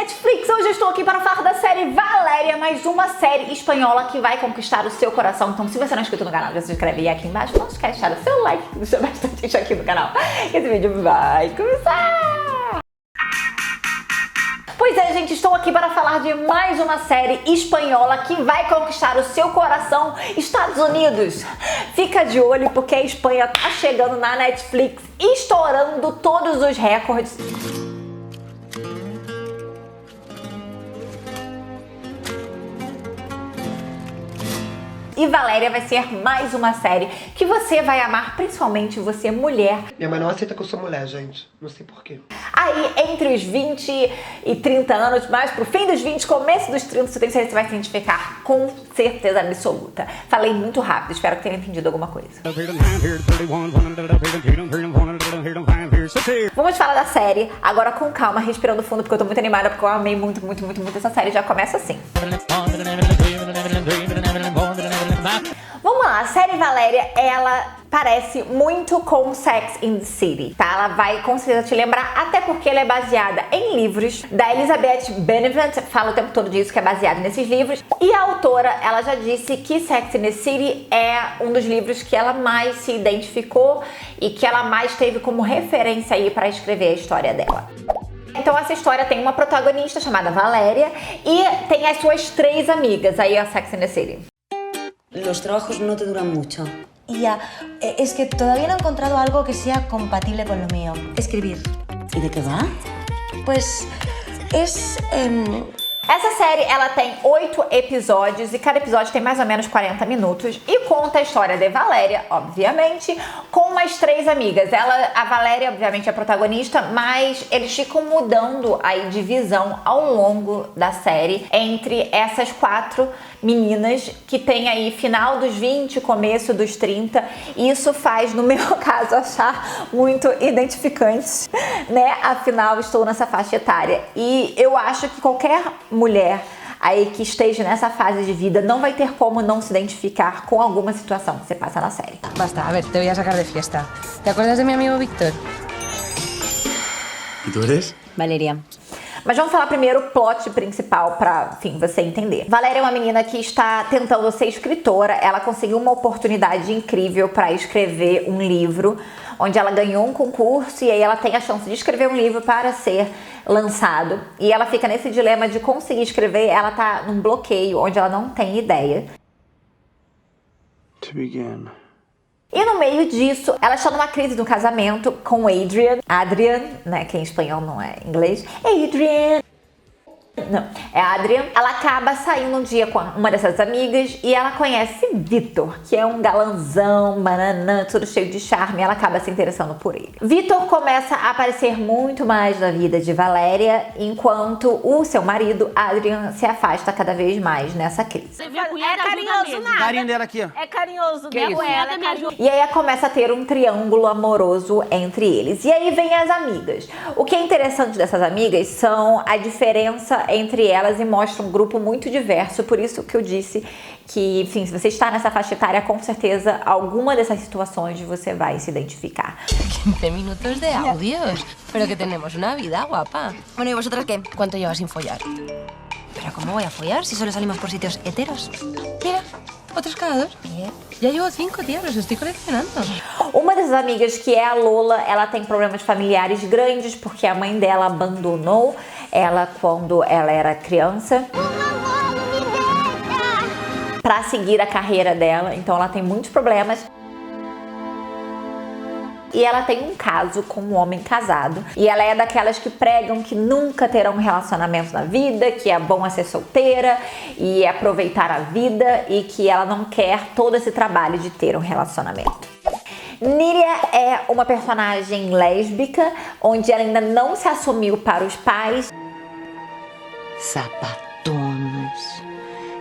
Netflix. Hoje eu estou aqui para falar da série Valéria, mais uma série espanhola que vai conquistar o seu coração. Então, se você não é inscrito no canal, já se inscreve aí aqui embaixo. Não esquece de deixar o seu like, que deixa bastante gente aqui no canal. Esse vídeo vai começar! Pois é, gente, estou aqui para falar de mais uma série espanhola que vai conquistar o seu coração, Estados Unidos. Fica de olho porque a Espanha tá chegando na Netflix, estourando todos os recordes. E Valéria vai ser mais uma série que você vai amar, principalmente você, mulher. Minha mãe não aceita que eu sou mulher, gente. Não sei porquê. Aí, entre os 20 e 30 anos, mais pro fim dos 20, começo dos 30, você tem certeza que você vai se identificar com certeza absoluta. Falei muito rápido, espero que tenha entendido alguma coisa. Vamos falar da série, agora com calma, respirando fundo, porque eu tô muito animada, porque eu amei muito essa série. Já começa assim. Vamos lá, a série Valéria, ela parece muito com Sex and the City, tá? Ela vai com certeza te lembrar, até porque ela é baseada em livros da Elizabeth Benavent, fala o tempo todo disso, que é baseado nesses livros. E a autora, ela já disse que Sex and the City é um dos livros que ela mais se identificou e que ela mais teve como referência aí para escrever a história dela. Então essa história tem uma protagonista chamada Valéria e tem as suas 3 amigas, aí a Sex and the City. Los trabajos no te duran mucho. Ya, es que todavía no he encontrado algo que sea compatible con lo mío. Escribir. ¿Y de qué va? Pues es... Essa série, ela tem 8 episódios e cada episódio tem mais ou menos 40 minutos e conta a história de Valéria, obviamente, com umas 3 amigas. A Valéria, obviamente, é a protagonista, mas eles ficam mudando aí de visão ao longo da série entre essas 4 meninas que tem aí final dos 20, começo dos 30. E isso faz, no meu caso, achar muito identificante, né? Afinal, estou nessa faixa etária e eu acho que qualquer mulher aí que esteja nessa fase de vida não vai ter como não se identificar com alguma situação que você passa na série. Basta, a ver, te voy a sacar de fiesta. ¿Te acuerdas de mi amigo Víctor? ¿Y tú eres? Valeria. Mas vamos falar primeiro o plot principal para, enfim, você entender. Valéria é uma menina que está tentando ser escritora. Ela conseguiu uma oportunidade incrível para escrever um livro, onde ela ganhou um concurso e aí ela tem a chance de escrever um livro para ser lançado. E ela fica nesse dilema de conseguir escrever, ela tá num bloqueio, onde ela não tem ideia. To begin. E no meio disso, ela está numa crise do casamento com Adrian, né, que em espanhol não é inglês. Adrian. Não, é Adrian. Ela acaba saindo um dia com uma dessas amigas e ela conhece Vitor, que é um galanzão, bananã, tudo cheio de charme. Ela acaba se interessando por ele. Vitor começa a aparecer muito mais na vida de Valéria, enquanto o seu marido, Adrian, se afasta cada vez mais nessa crise. É carinhoso nada. Carinho dela aqui, ó. É carinhoso. Que Minha isso? cunhada me ajuda. E aí começa a ter um triângulo amoroso entre eles. E aí vem as amigas. O que é interessante dessas amigas são a diferença entre elas e mostra um grupo muito diverso. Por isso que eu disse que, enfim, se você está nessa faixa etária, com certeza alguma dessas situações você vai se identificar. 15 minutos de audios. Pero que tenemos una vida, guapa. Bueno, ¿y vosotras qué? ¿Cuánto llevas sin follar? ¿Pero cómo voy a follar si solo salimos por sitios heteros? Mira, otros cada 2. Ya llevo 5, tía, los estoy coleccionando. Uma dessas amigas, que é a Lola, ela tem problemas familiares grandes porque a mãe dela abandonou ela quando ela era criança para seguir a carreira dela, então ela tem muitos problemas. E ela tem um caso com um homem casado. E ela é daquelas que pregam que nunca terão um relacionamento na vida, que é bom ser solteira e aproveitar a vida e que ela não quer todo esse trabalho de ter um relacionamento. Níria é uma personagem lésbica, onde ela ainda não se assumiu para os pais. Sapatonos.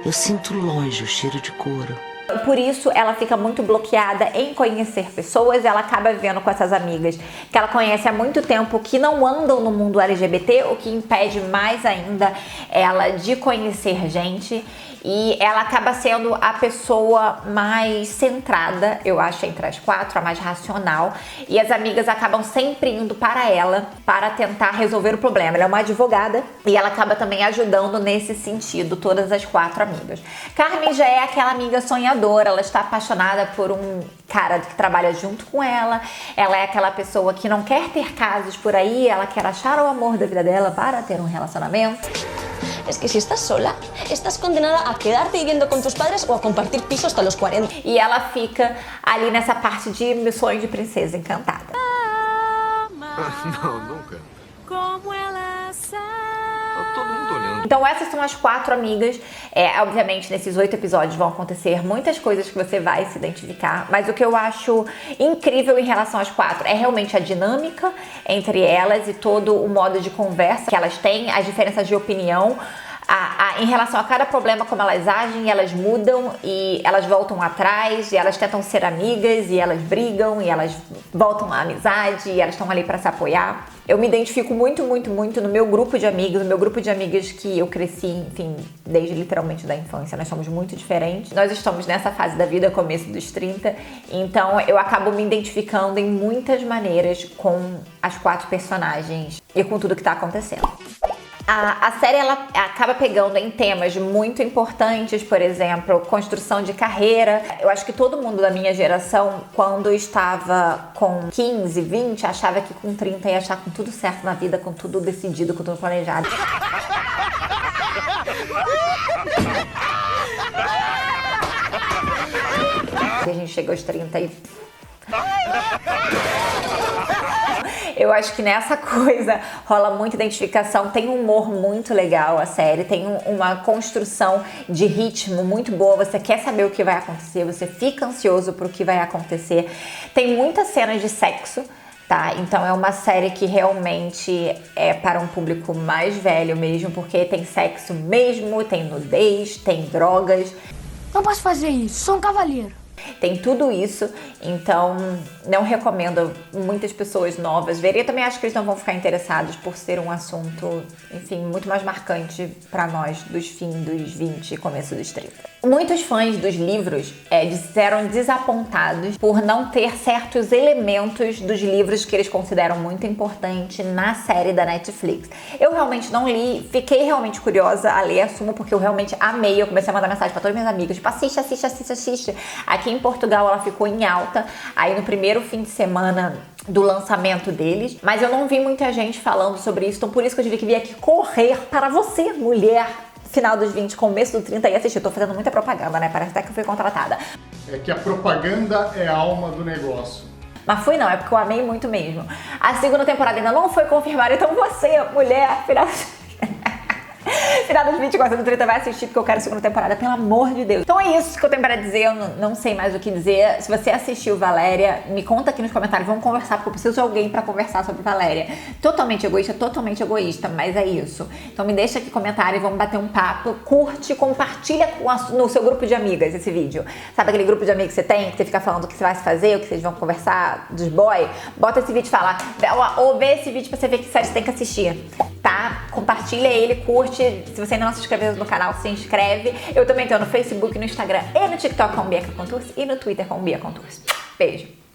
Eu sinto longe o cheiro de couro. Por isso, ela fica muito bloqueada em conhecer pessoas. Ela acaba vivendo com essas amigas que ela conhece há muito tempo, que não andam no mundo LGBT, o que impede mais ainda ela de conhecer gente. E ela acaba sendo a pessoa mais centrada, eu acho, entre as quatro, a mais racional. E as amigas acabam sempre indo para ela para tentar resolver o problema. Ela é uma advogada e ela acaba também ajudando nesse sentido, todas as quatro amigas. Carmen já é aquela amiga sonhadora, ela está apaixonada por um cara que trabalha junto com ela. Ela é aquela pessoa que não quer ter casos por aí, ela quer achar o amor da vida dela para ter um relacionamento. Es que si estás sola, estás condenada a quedarte viviendo con tus padres o a compartir piso hasta los 40. E ela fica ali nessa parte de missões de princesa encantada. Não, nunca. Como ela sabe. Tá todo mundo olhando. Então essas são as quatro amigas. Obviamente nesses 8 episódios vão acontecer muitas coisas que você vai se identificar, mas o que eu acho incrível em relação às quatro é realmente a dinâmica entre elas e todo o modo de conversa que elas têm, as diferenças de opinião. Em relação a cada problema, como elas agem, elas mudam e elas voltam atrás, e elas tentam ser amigas, e elas brigam, e elas voltam à amizade, e elas estão ali para se apoiar. Eu me identifico muito, muito, muito no meu grupo de amigos, no meu grupo de amigas que eu cresci, enfim, desde literalmente da infância. Nós somos muito diferentes. Nós estamos nessa fase da vida, começo dos 30, então eu acabo me identificando em muitas maneiras com as quatro personagens e com tudo que tá acontecendo. A série ela acaba pegando em temas muito importantes, por exemplo, construção de carreira. Eu acho que todo mundo da minha geração, quando estava com 15, 20, achava que com 30 ia achar com tudo certo na vida, com tudo decidido, com tudo planejado. E a gente chega aos 30 e... Eu acho que nessa coisa rola muita identificação, tem um humor muito legal a série, tem uma construção de ritmo muito boa, você quer saber o que vai acontecer, você fica ansioso pro que vai acontecer. Tem muitas cenas de sexo, tá? Então é uma série que realmente é para um público mais velho mesmo, porque tem sexo mesmo, tem nudez, tem drogas. Não posso fazer isso, sou um cavalheiro. Tem tudo isso, então não recomendo muitas pessoas novas verem. Eu também acho que eles não vão ficar interessados por ser um assunto, enfim, muito mais marcante para nós dos fins dos 20 e começo dos 30. Muitos fãs dos livros disseram desapontados por não ter certos elementos dos livros que eles consideram muito importante na série da Netflix. Eu realmente não li, fiquei realmente curiosa a ler, assumo, porque eu realmente amei. Eu comecei a mandar mensagem para todas minhas amigas, tipo, assiste, assiste, assiste, assiste. Aqui em Portugal ela ficou em alta, aí no primeiro fim de semana do lançamento deles, mas eu não vi muita gente falando sobre isso, então por isso que eu tive que vir aqui correr para você, mulher, final dos 20, começo do 30 e assistir. Eu tô fazendo muita propaganda, né? Parece até que eu fui contratada. É que a propaganda é a alma do negócio. Mas fui não, é porque eu amei muito mesmo. A segunda temporada ainda não foi confirmada, então você, mulher, final dos 20, gosta do 30, vai assistir, porque eu quero a segunda temporada, pelo amor de Deus. Então é isso que eu tenho para dizer, eu não sei mais o que dizer. Se você assistiu Valéria, me conta aqui nos comentários, vamos conversar, porque eu preciso de alguém para conversar sobre Valéria. Totalmente egoísta, mas é isso. Então me deixa aqui comentário e vamos bater um papo, curte, compartilha no seu grupo de amigas esse vídeo. Sabe aquele grupo de amigos que você tem, que você fica falando o que você vai fazer, o que vocês vão conversar, dos boy? Bota esse vídeo e fala, ou vê esse vídeo pra você ver que série você tem que assistir, tá? Compartilha ele, curte. Se você ainda não se inscreveu no canal, se inscreve. Eu também tô no Facebook, no Instagram e no TikTok com Bia Contursi e no Twitter com Bia Contursi. Beijo!